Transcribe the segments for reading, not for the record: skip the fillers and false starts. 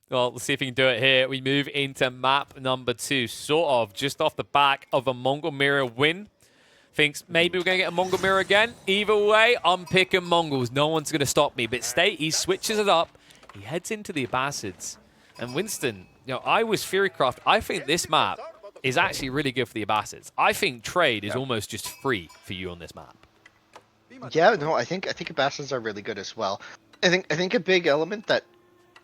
Well, let's see if we can do it here. We move into map number 2, sort of just off the back of a Mongol Mirror win. Thinks maybe we're going to get a Mongol Mirror again. Either way, I'm picking Mongols. No one's going to stop me. But State, he switches it up. He heads into the Abbasids. And Winston, I was Furycraft. I think this map is actually really good for the Abbasids. I think trade is almost just free for you on this map. Yeah, no, I think Abbassids are really good as well. I think a big element that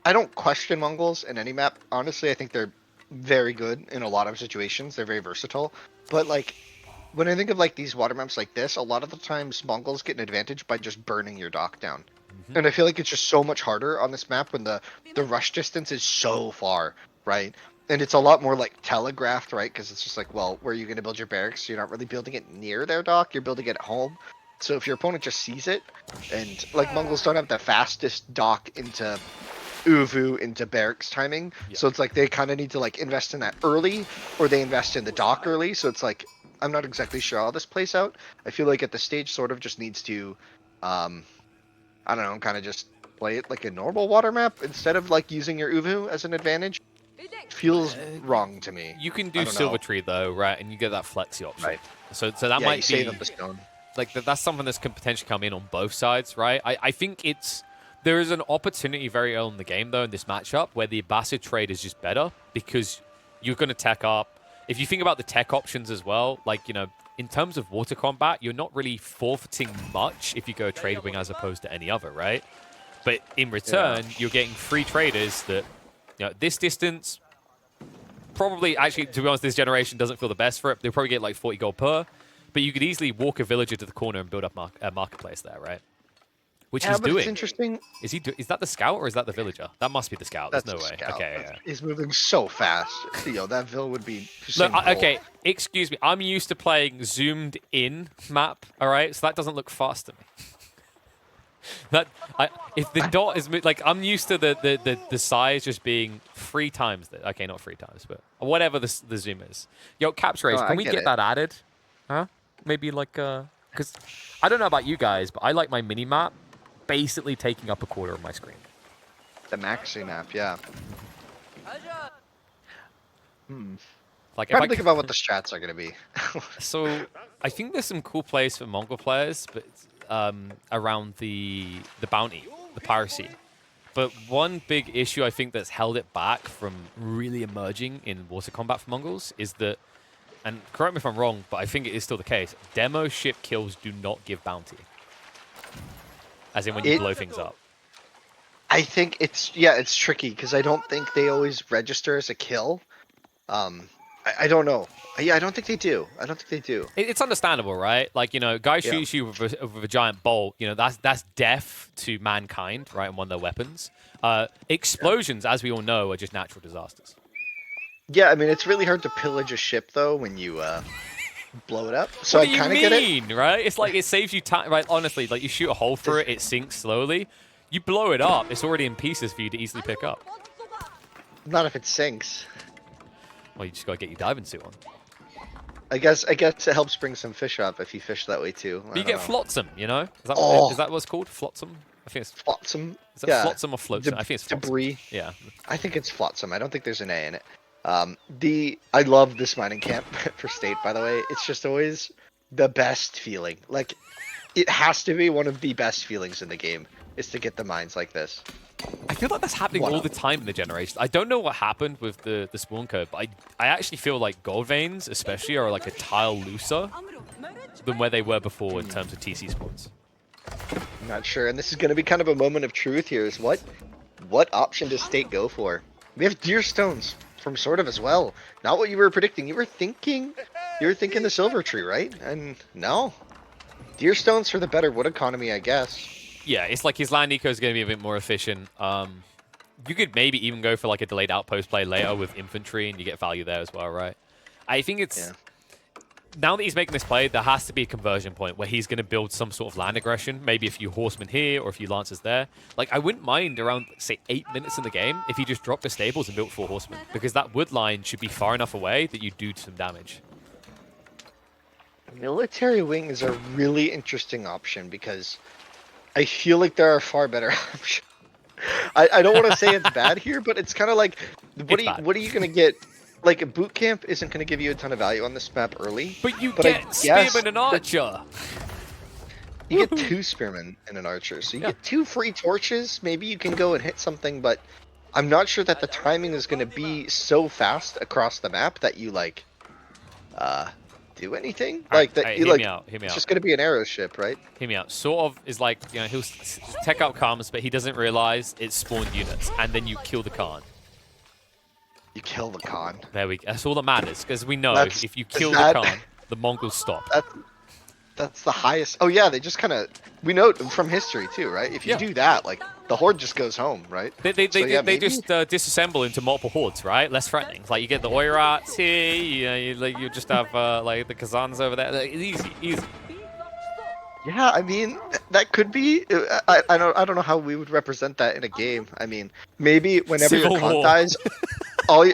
I don't question Mongols in any map. Honestly, I think they're very good in a lot of situations. They're very versatile. But like when I think of like these water maps like this, a lot of the times Mongols get an advantage by just burning your dock down. And I feel like it's just so much harder on this map when the rush distance is so far, right? And it's a lot more like telegraphed, right? Because it's just like, well, where are you going to build your barracks? You're not really building it near their dock. You're building it at home. So if your opponent just sees it, and like Mongols don't have the fastest dock into Uvu into barracks timing. Yeah. So it's like they kind of need to like invest in that early, or they invest in the dock early. So it's like I'm not exactly sure how this plays out. I feel like at the stage sort of just needs to, I don't know, kind of just play it like a normal water map instead of like using your Uvu as an advantage. Feels wrong to me. You can do Silver Tree though, right? And you get that flexi option. Right. So that Yeah, might you be save up the stone. like that's something that's can potentially come in on both sides, right? I think there is an opportunity very early in the game though in this matchup where the Abbasid trade is just better because you're going to tech up. If you think about the tech options as well, like in terms of water combat, you're not really forfeiting much if you go trade wing as opposed to any other, right? But in return, you're getting free traders that this distance. Probably, actually, to be honest, this generation doesn't feel the best for it. They'll probably get like 40 gold per, but you could easily walk a villager to the corner and build up a marketplace there, right? Which he's doing. It's interesting. Is that the scout or is that the villager? That must be the scout. There's no way. Scout. Okay, yeah. He's moving so fast. That Vil would be. Look, okay, excuse me. I'm used to playing zoomed in map, all right? So that doesn't look fast to me. If the dot is like, I'm used to the size just being 3 times that. Okay, not 3 times, but whatever the zoom is. Capture race. Can we get that added? Huh? Maybe like because I don't know about you guys, but I like my mini map basically taking up a quarter of my screen. The maxi map, yeah. Like, Trying to think about what the strats are gonna be. So I think there's some cool plays for Mongol players, but around the bounty, the piracy. But one big issue I think that's held it back from really emerging in water combat for Mongols is that, and correct me if I'm wrong, but I think it is still the case, demo ship kills do not give bounty. As in when you blow things up. I think it's tricky because I don't think they always register as a kill. I don't know. Yeah, I don't think they do. It's understandable, right? Like, guy shoots you with a giant bolt, that's death to mankind, right, and one of their weapons. Explosions, as we all know, are just natural disasters. Yeah, I mean, it's really hard to pillage a ship, though, when you blow it up. So what I kind of get it. Right? It's like it saves you time, right? Honestly, like you shoot a hole through it, it sinks slowly. You blow it up, it's already in pieces for you to easily pick up. Not if it sinks. Well, you just gotta get your diving suit on. I guess it helps bring some fish up if you fish that way too. But you get flotsam, Is that what it's called? Flotsam? I think it's flotsam. Is it flotsam or flotsam? I think it's flotsam. Debris. Yeah. I think it's flotsam. I don't think there's an A in it. I love this mining camp for state, by the way. It's just always the best feeling. Like, it has to be one of the best feelings in the game is to get the mines like this. I feel like that's happening all the time in the generation. I don't know what happened with the spawn code, but I actually feel like gold veins, especially, are like a tile looser than where they were before in terms of TC spawns. I'm not sure, and this is going to be kind of a moment of truth here. Is what option does state go for? We have deer stones from SortOf as well. Not what you were predicting. You were thinking the silver tree, right? And no, deer stones for the better wood economy, I guess. Yeah, it's like his land eco is going to be a bit more efficient. You could maybe even go for like a delayed outpost play later with infantry, and you get value there as well, right? I think it's now that he's making this play, there has to be a conversion point where he's going to build some sort of land aggression. Maybe a few horsemen here or a few lancers there. Like, I wouldn't mind around, say, 8 minutes in the game if he just dropped the stables and built 4 horsemen, because that wood line should be far enough away that you do some damage. Military wing is a really interesting option because I feel like there are far better options. I don't want to say it's bad here, but it's kind of like, It's what are you gonna get? Like a boot camp isn't gonna give you a ton of value on this map early. But you I get guess Spearman and Archer. you get 2 spearmen and an archer, so you get 2 free torches. Maybe you can go and hit something, but I'm not sure that the timing is gonna be so fast across the map that you like do anything. Like that you hear like. me out. Hear me It's out. just gonna be an arrow ship, right? Hear me out. SortOf is like, you know, he'll tech out comms, but he doesn't realize it's spawned units, and then you kill the Khan. You kill the Khan. There we go. That's all that matters, because we know if you kill the Khan, the Mongols stop. That's the highest. Oh yeah, they just kind of. We know from history too, right? If you do that, like the horde just goes home, right? They just disassemble into multiple hordes, right? Less threatening. Like you get the Oirats here, you just have like the Kazans over there. Like, easy. Yeah, I mean that could be. I don't know how we would represent that in a game. I mean, maybe whenever Civil your Khan War. dies,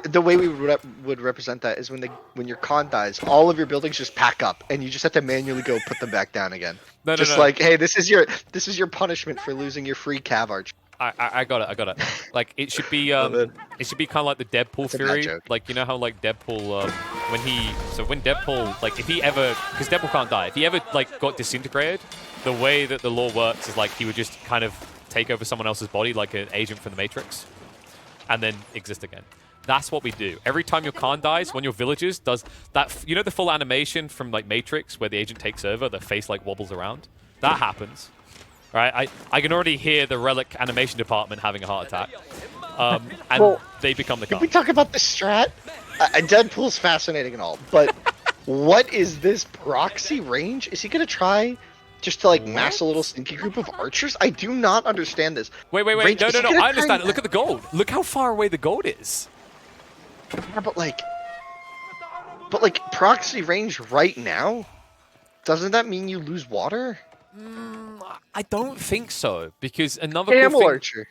the way we would represent that is when your Khan dies, all of your buildings just pack up, and you just have to manually go put them back down again. No. Like, hey, this is your punishment for losing your free cav archer. I got it. Like it should be it should be kind of like the Deadpool a bad theory. joke. Like you know how like Deadpool when Deadpool, like if he ever, because Deadpool can't die, if he ever like got disintegrated, the way that the law works is like he would just kind of take over someone else's body like an agent from the Matrix, and then exist again. That's what we do. Every time your Khan dies, one of your villagers does that. You know the full animation from like Matrix where the agent takes over, the face like wobbles around. That happens. Right, I can already hear the relic animation department having a heart attack, and Well, they become the Can Khan. we talk about the strat? Deadpool's fascinating and all, but what is this proxy range? Is he gonna try just to like mass a little stinky group of archers? I do not understand this. Wait. Range, No. is he gonna I understand try- it. Look at the gold. Look how far away the gold is. Yeah, but like proxy range right now, doesn't that mean you lose water? I don't think so, because another Camel cool archer.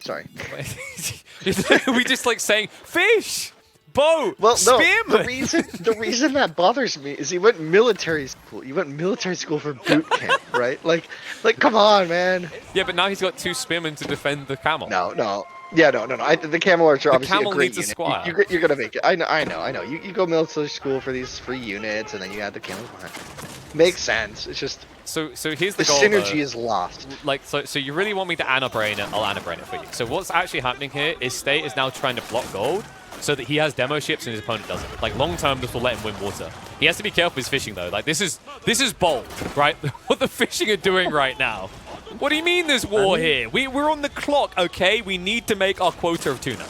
Sorry. thing. We just like saying fish, boat, Well, no. spearman. The reason that bothers me is he went military school. You went military school for boot camp, right? Like, come on, man. Yeah, but now he's got 2 spearmen to defend the camel. No. Yeah, no. The camel archer obviously camel a great needs a unit. squire. You're gonna make it. I know. You go military school for these free units, and then you add the camels behind. Makes sense. It's just So here's the the goal. synergy though. is lost. Like, so you really want me to anabrain it? I'll anabrain it for you. So what's actually happening here is State is now trying to block gold so that he has demo ships and his opponent doesn't. Like, long term, this will let him win water. He has to be careful with his fishing, though. Like, this is bold, right? What the fishing are doing right now. What do you mean there's war here? We're on the clock, okay? We need to make our quota of tuna.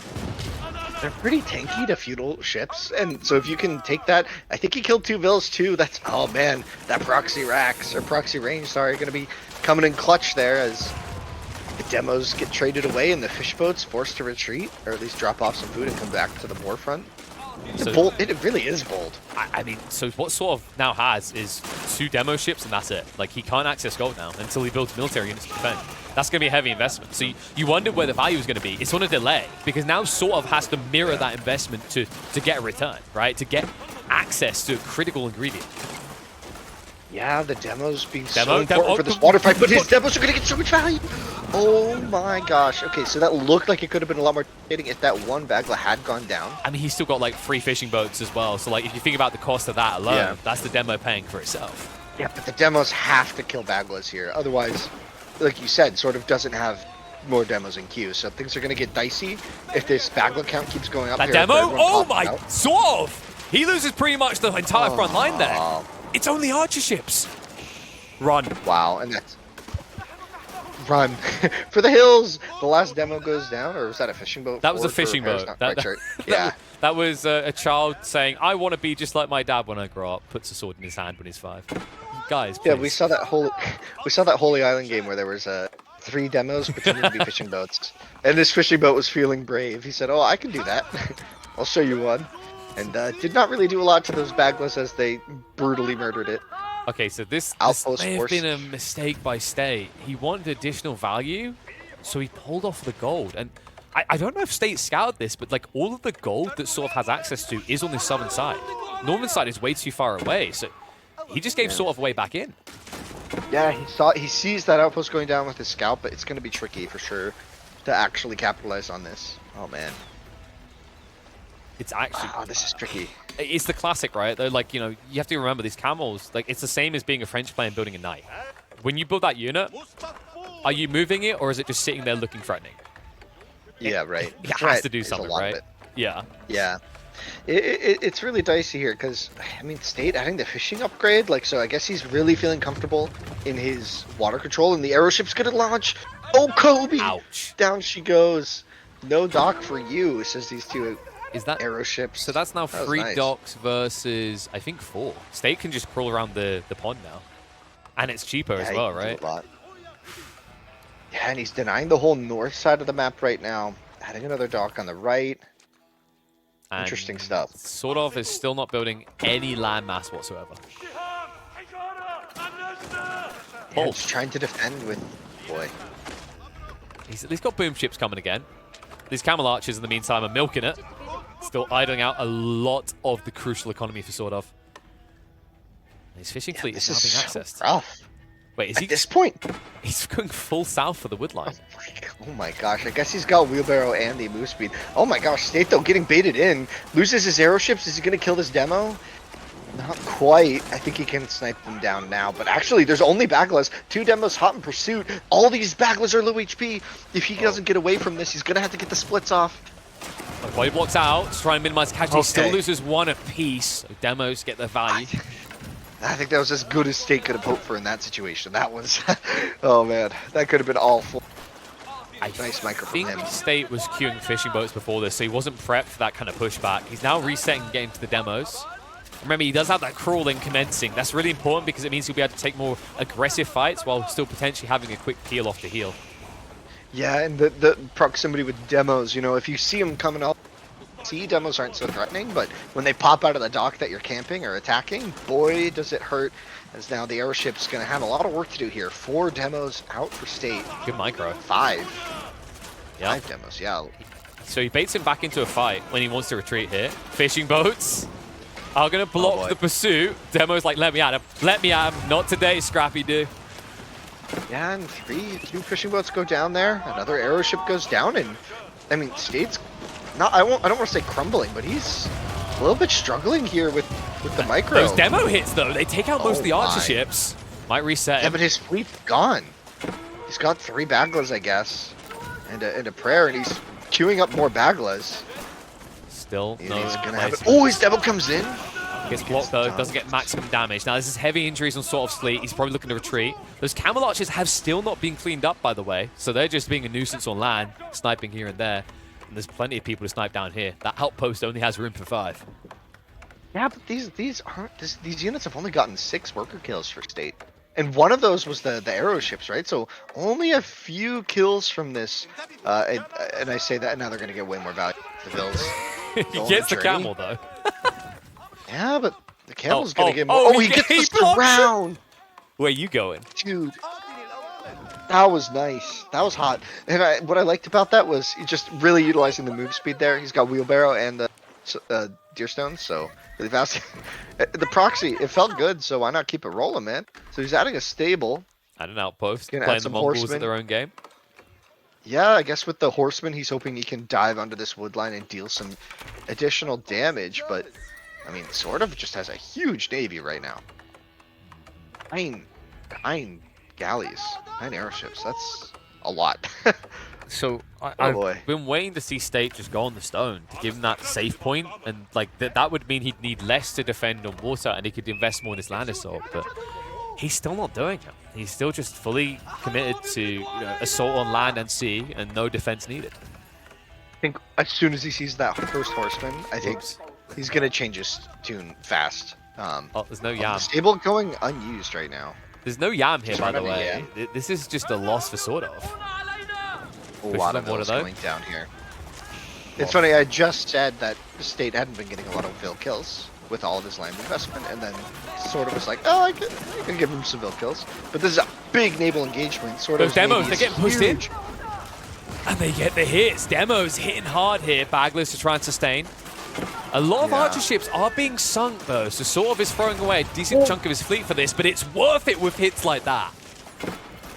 They're pretty tanky to feudal ships, and so if you can take that, I think he killed 2 vills too. That's, oh man, that proxy range, sorry, gonna be coming in clutch there as the demos get traded away and the fish boats forced to retreat, or at least drop off some food and come back to the warfront. So- It really is bold. I mean, so what SortOf now has is 2 demo ships, and that's it. Like, he can't access gold now until he builds military units to defend. That's going to be a heavy investment. So you wonder where the value is going to be. It's on a delay, because now SortOf has to mirror that investment to get a return, right? To get access to a critical ingredient. Yeah, the demos being Demo? so important Oh, for this water fight, but his demos are going to get so much value. Oh my gosh. Okay, so that looked like it could have been a lot more hitting if that one Bagla had gone down. I mean, he's still got, like, 3 fishing boats as well. So, like, if you think about the cost of that alone, Yeah. that's the demo paying for itself. Yeah, but the demos have to kill Baglas here. Otherwise, like you said, SortOf doesn't have more demos in queue. So things are going to get dicey if this Bagla count keeps going up. That here, demo? if everyone Oh pops my, out. SortOf! He loses pretty much the entire front line there. It's only archer ships. Run. Wow, and that's... Run. For the hills! The last demo goes down, or was that a fishing boat? That was a Forward for fishing repairs? boat. Not quite sure. Yeah. That was a child saying, I want to be just like my dad when I grow up. Puts a sword in his hand when he's 5. Guys, please. Yeah, we saw that Holy Island game where there was 3 demos pretending to be fishing boats, and this fishing boat was feeling brave. He said, "Oh, I can do that. I'll show you one," and did not really do a lot to those Baglas as they brutally murdered it. Okay, so this Outpost may have force. been a mistake by State. He wanted additional value, so he pulled off the gold. And I don't know if State scouted this, but like all of the gold that SortOf has access to is on the southern side. Northern side is way too far away, so he just gave SortOf way back in. Yeah, he sees that outpost going down with his scout, but it's going to be tricky for sure. to actually capitalize on this. Oh man. It's actually... Oh, this is tricky. It's the classic, right? They're like, you know, you have to remember these camels, like, it's the same as being a French player and building a knight. When you build that unit, are you moving it, or is it just sitting there looking threatening? Yeah, right. It has to do something, right? Yeah. Yeah. It's really dicey here because, I mean, State adding the fishing upgrade, like, so I guess he's really feeling comfortable in his water control, and the aeroship's gonna launch. Oh, Kobe! Ouch. Down she goes. No dock for you, says these two Is that aeroships. So that's now 3 nice. docks versus, I think, 4. State can just crawl around the pond now. And it's cheaper as well, right? Yeah, and he's denying the whole north side of the map right now. Adding another dock on the right. And interesting stuff. SortOf is still not building any land mass whatsoever. Yeah, he's trying to defend with... Boy. He's got boom ships coming again. These camel archers, in the meantime, are milking it. Still idling out a lot of the crucial economy for SortOf. His fishing fleet is now being accessed. Rough. Wait, is he... At this point... He's going full south for the wood line. Oh my gosh, I guess he's got wheelbarrow and the move speed. Oh my gosh, State though getting baited in. Loses his aeroships. Is he going to kill this demo? Not quite. I think he can snipe them down now. But actually, there's only Baglas. 2 demos hot in pursuit. All these Baglas are low HP. If he doesn't get away from this, he's going to have to get the splits off. Body blocks out to try and minimize casualty. Okay. Still loses 1 apiece. So demos get their value. I think that was as good as State could have hoped for in that situation. That was... oh man, that could have been awful. Nice micro from him. State was queuing fishing boats before this, so he wasn't prepped for that kind of pushback. He's now resetting and getting to the demos. Remember, he does have that crawling commencing. That's really important because it means he'll be able to take more aggressive fights while still potentially having a quick peel off the heel. Yeah, and the proximity with demos, you know, if you see them coming up, demos aren't so threatening, but when they pop out of the dock that you're camping or attacking, boy, does it hurt. As now the airship's going to have a lot of work to do here. 4 demos out for State. Good micro. 5. Yeah. 5 demos, yeah. So he baits him back into a fight when he wants to retreat here. Fishing boats are going to block the pursuit. Demo's like, let me at him. Let me at him. Not today, Scrappy Doo. Yeah, and 2 fishing boats go down there. Another aeroship goes down, and I mean, State's not. I don't want to say crumbling, but he's a little bit struggling here with the micro. Those demo hits though, they take out most of the archer ships. Might reset him. Yeah, but his fleet's gone. He's got 3 Baglas, I guess, and a prayer, and he's queuing up more Baglas. Still no. He's gonna have it. Oh, his demo comes in. Gets blocked though, doesn't get maximum damage. Now this is heavy injuries on SortOf's fleet. He's probably looking to retreat. Those camel archers have still not been cleaned up, by the way, so they're just being a nuisance on land, sniping here and there. And there's plenty of people to snipe down here. That outpost only has room for 5. Yeah, but these units have only gotten 6 worker kills for State, and one of those was the aeroships, right? So only a few kills from this, and I say that, and now they're gonna get way more value. The Bills. He gets the camel though. Yeah, but the camel's gonna get more. Oh, he gets the round. Where you going? Dude, that was nice. That was hot. And what I liked about that was just really utilizing the move speed there. He's got wheelbarrow and the deerstones, so really fast. The proxy, it felt good, so why not keep it rolling, man? So he's adding a stable. And an outpost, Gonna playing add the some Mongols horsemen. at their own game. Yeah, I guess with the horseman, he's hoping he can dive under this wood line and deal some additional damage, but I mean, SortOf just has a huge navy right now. 9 galleys, 9 airships. That's a lot. So I've been waiting to see State just go on the stone to give him that safe point, and like that would mean he'd need less to defend on water, and he could invest more in his land assault. But he's still not doing it. He's still just fully committed to assault on land and sea, and no defense needed. I think as soon as he sees that first horseman, I think he's gonna change his tune fast. There's no yam. The stable going unused right now. There's no yam here, by the way. This is just a loss for SortOf. A lot of those going down here. It's funny, I just said that the State hadn't been getting a lot of Vil kills with all of his land investment, and then SortOf was like, oh, I can give him some Vil kills. But this is a big naval engagement. Those demos, they're getting pushed in. And they get the hits. Demos hitting hard here. Baglas to try and sustain. A lot of archer ships are being sunk, though, so SortOf is throwing away a decent chunk of his fleet for this, but it's worth it with hits like that.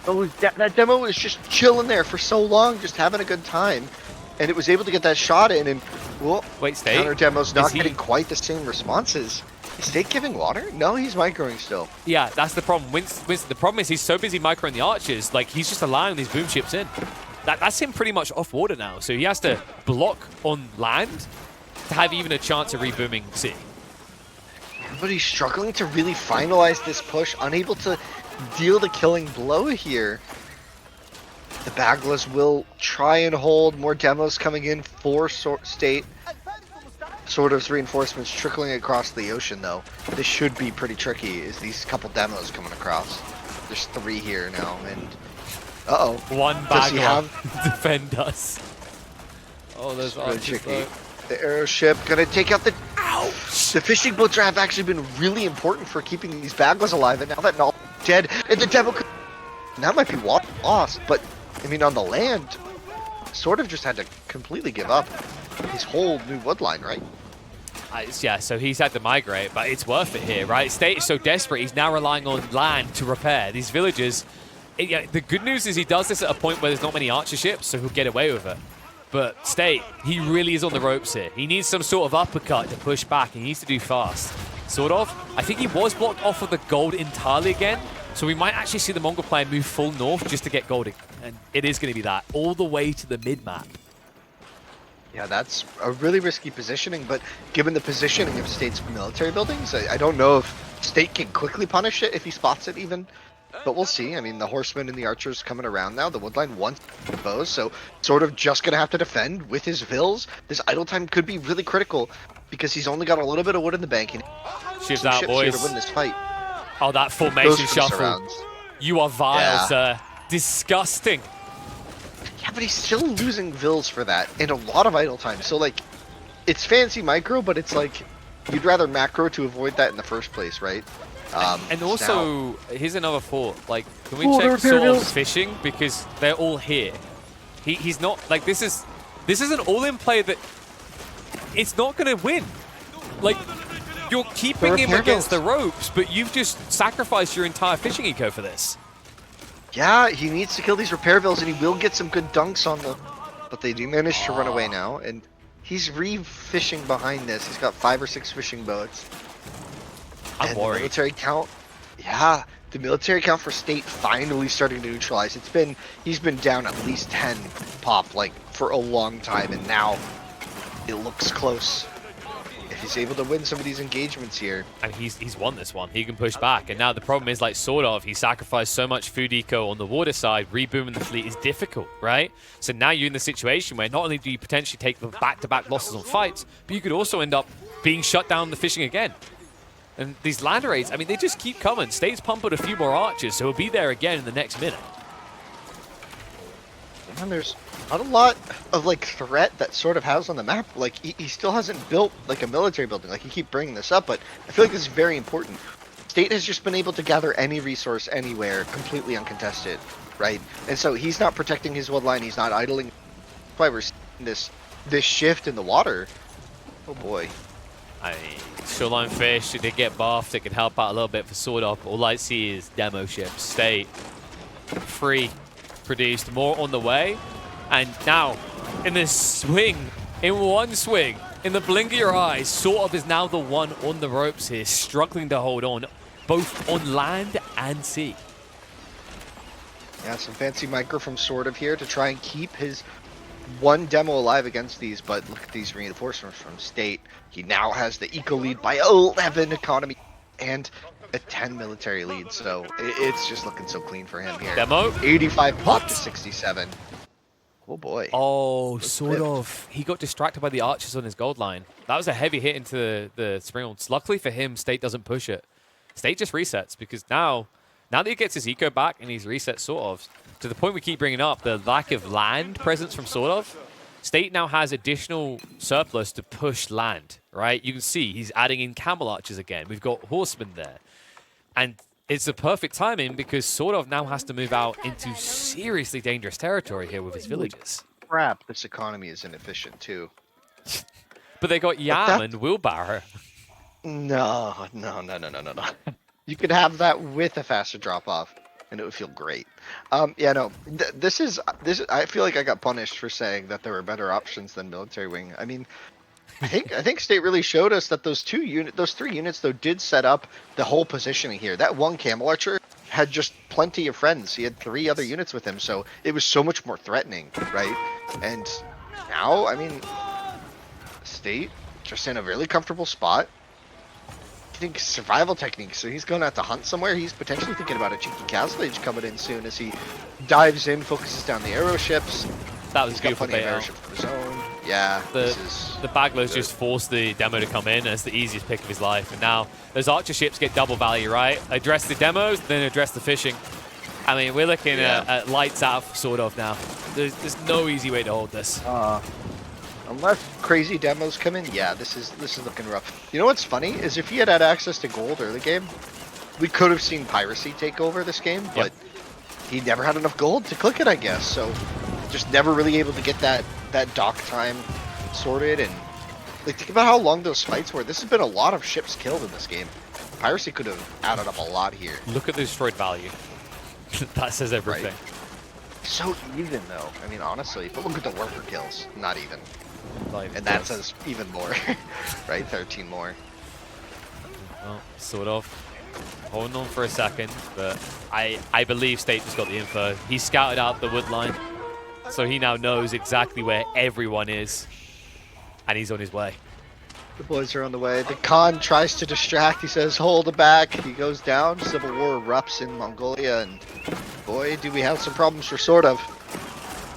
Oh, that demo was just chilling there for so long, just having a good time, and it was able to get that shot in. And well, Wait, State? counter demo's not Is he- getting quite the same responses. Is State giving water? No, he's microing still. Yeah, that's the problem. Winston, the problem is he's so busy microing the archers, like he's just allowing these boom ships in. That's him pretty much off water now, so he has to block on land to have even a chance of rebooming sea. But he's struggling to really finalize this push, unable to deal the killing blow here. The Baglas will try and hold. More demos coming in for State. SortOf's reinforcements trickling across the ocean, though. This should be pretty tricky, is these couple demos coming across. There's 3 here now, and... Uh-oh. One Does he Bagla have... defend us. Oh, there's really archers tricky. though. The airship gonna take out the... Ouch! The fishing boats have actually been really important for keeping these Baglas alive, and now that Naval's dead, and the demo could... That might be lost, but, I mean, on the land, SortOf just had to completely give up his whole new wood line, right? Yeah, so he's had to migrate, but it's worth it here, right? State is so desperate, he's now relying on land to repair these villages. Yeah, the good news is he does this at a point where there's not many archer ships, so he'll get away with it. But State, he really is on the ropes here. He needs some sort of uppercut to push back. He needs to do fast. SortOf, I think he was blocked off of the gold entirely again, so we might actually see the Mongol player move full north just to get gold. And it is going to be that, all the way to the mid-map. Yeah, that's a really risky positioning, but given the positioning of State's military buildings, I don't know if State can quickly punish it if he spots it even. But we'll see. I mean, the horsemen and the archers coming around now. The woodline wants the bows, so SortOf just going to have to defend with his vills. This idle time could be really critical because he's only got a little bit of wood in the bank. And Shift some out, ships here boys. to win this fight. Oh, that Goes formation for the shuffle. surrounds. You are vile, Yeah. sir. Disgusting. Yeah, but he's still losing vills for that and a lot of idle time. So, like, it's fancy micro, but it's like you'd rather macro to avoid that in the first place, right? And also, here's another thought. Like, can we Oh, check they're SortOf's bills. fishing? Because they're all here. He's not, like, this is an all-in play that it's not going to win. Like, you're keeping him repair against the bills. ropes, but you've just sacrificed your entire fishing eco for this. Yeah, he needs to kill these repair vills, and he will get some good dunks on them. But they do manage to run away now, and he's re-fishing behind this. He's got 5 or 6 fishing boats. I'm And worried. The military count, yeah, the military count for State finally starting to neutralize. He's been down at least 10 pop, like, for a long time, and now it looks close. If he's able to win some of these engagements here. And he's won this one. He can push back. And now the problem is, like, SortOf, he sacrificed so much food eco on the water side, rebooming the fleet is difficult, right? So now you're in the situation where not only do you potentially take the back-to-back losses on fights, but you could also end up being shut down the fishing again. And these land raids, I mean, they just keep coming. State's pumping a few more archers, so he'll be there again in the next minute. And there's not a lot of, like, threat that SortOf has on the map. Like, he still hasn't built, like, a military building. Like, you keep bringing this up, but I feel like this is very important. State has just been able to gather any resource anywhere completely uncontested, right? And so he's not protecting his wood line. He's not idling. That's why we're seeing this shift in the water. Oh, boy. I mean, shoreline fish, if they get buffed, it can help out a little bit for SortOf. All I see is demo ships. State, free, produced, more on the way. And now, in this swing, in one swing, in the blink of your eyes, SortOf is now the one on the ropes here, struggling to hold on, both on land and sea. Yeah, some fancy micro from SortOf here to try and keep his one demo alive against these, but look at these reinforcements from State. He now has the eco lead by 11 economy and a 10 military lead, so it's just looking so clean for him here. Demo? 85 pop What? to 67. Oh boy. Oh, Good SortOf. He got distracted by the archers on his gold line. That was a heavy hit into the springholds. Luckily for him, State doesn't push it. State just resets, because now that he gets his eco back and he's reset SortOf, to the point we keep bringing up, the lack of land presence from SortOf, State now has additional surplus to push land, right? You can see he's adding in camel archers again. We've got horsemen there. And it's the perfect timing because SortOf now has to move out into seriously dangerous territory here with his villages. Crap, this economy is inefficient too. But they got Yam and Wheelbarrow. No. You could have that with a faster drop off. and it would feel great. Yeah, no, this is. I feel like I got punished for saying that there were better options than military wing. I mean, I think State really showed us that those 3 units though did set up the whole positioning here. That one camel archer had just plenty of friends. He had 3 other units with him, so it was so much more threatening, right? And now, I mean, State just in a really comfortable spot. I think survival techniques. So he's going out to hunt somewhere. He's potentially thinking about a cheeky castle age coming in soon as he dives in, focuses down the arrow ships. That was He's got beautiful plenty of bait arrow out. ships of his own. Yeah, The Bagler's just forced the demo to come in as the easiest pick of his life. And now those archer ships get double value, right? Address the demos, then address the fishing. I mean, we're looking at lights out sort of now. There's no easy way to hold this. Unless crazy demos come in, yeah, this is looking rough. You know what's funny is if he had had access to gold early game, we could have seen piracy take over this game, but he never had enough gold to click it, I guess. So just never really able to get that dock time sorted. And like, think about how long those fights were. This has been a lot of ships killed in this game. Piracy could have added up a lot here. Look at the destroyed value. That says everything. Right. So even though, I mean, honestly, but look at the worker kills. Not even. And that says even more, right? 13 more. Well, sort of. Holding on for a second, but I believe State just got the info. He scouted out the wood line, so he now knows exactly where everyone is, and he's on his way. The boys are on the way. The Khan tries to distract. He says, hold it back. He goes down. Civil war erupts in Mongolia, and boy, do we have some problems for SortOf.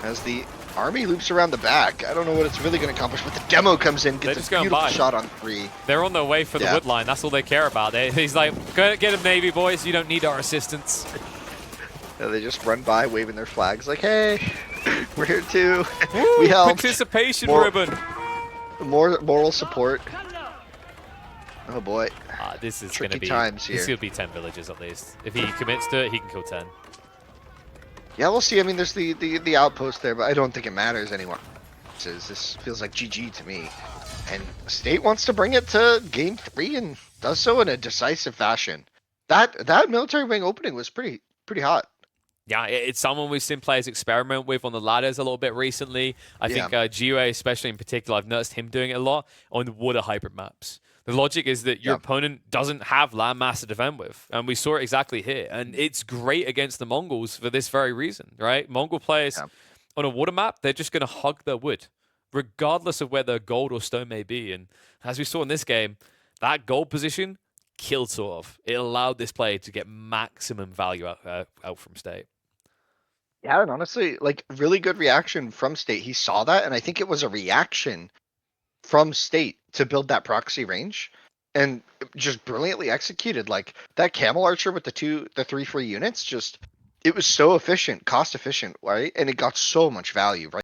As the army loops around the back. I don't know what it's really going to accomplish, but the demo comes in, gets a beautiful shot on 3. They're on their way for the wood line. That's all they care about. He's like, go get him, Navy boys. You don't need our assistance. Yeah, they just run by waving their flags like, hey, we're here too. Woo, we help. Participation ribbon. More moral support. Oh boy. This is tricky going to be times here. This will be 10 villages at least. If he commits to it, he can kill 10. Yeah, we'll see. I mean, there's the outpost there, but I don't think it matters anymore. This feels like GG to me. And State wants to bring it to game 3 and does so in a decisive fashion. That military wing opening was pretty hot. Yeah, it's someone we've seen players experiment with on the ladders a little bit recently. I think GUA, especially in particular, I've noticed him doing it a lot on water hybrid maps. The logic is that your opponent doesn't have land mass to defend with, and we saw it exactly here. And it's great against the Mongols for this very reason, right? Mongol players on a water map, they're just going to hug their wood, regardless of where their gold or stone may be. And as we saw in this game, that gold position killed SortOf. It allowed this play to get maximum value out from State. Yeah, and honestly, like, really good reaction from State. He saw that, and I think it was a reaction from State to build that proxy range, and just brilliantly executed. Like, that camel archer with the 3 free units, just, it was so efficient, cost efficient, right? And it got so much value, right?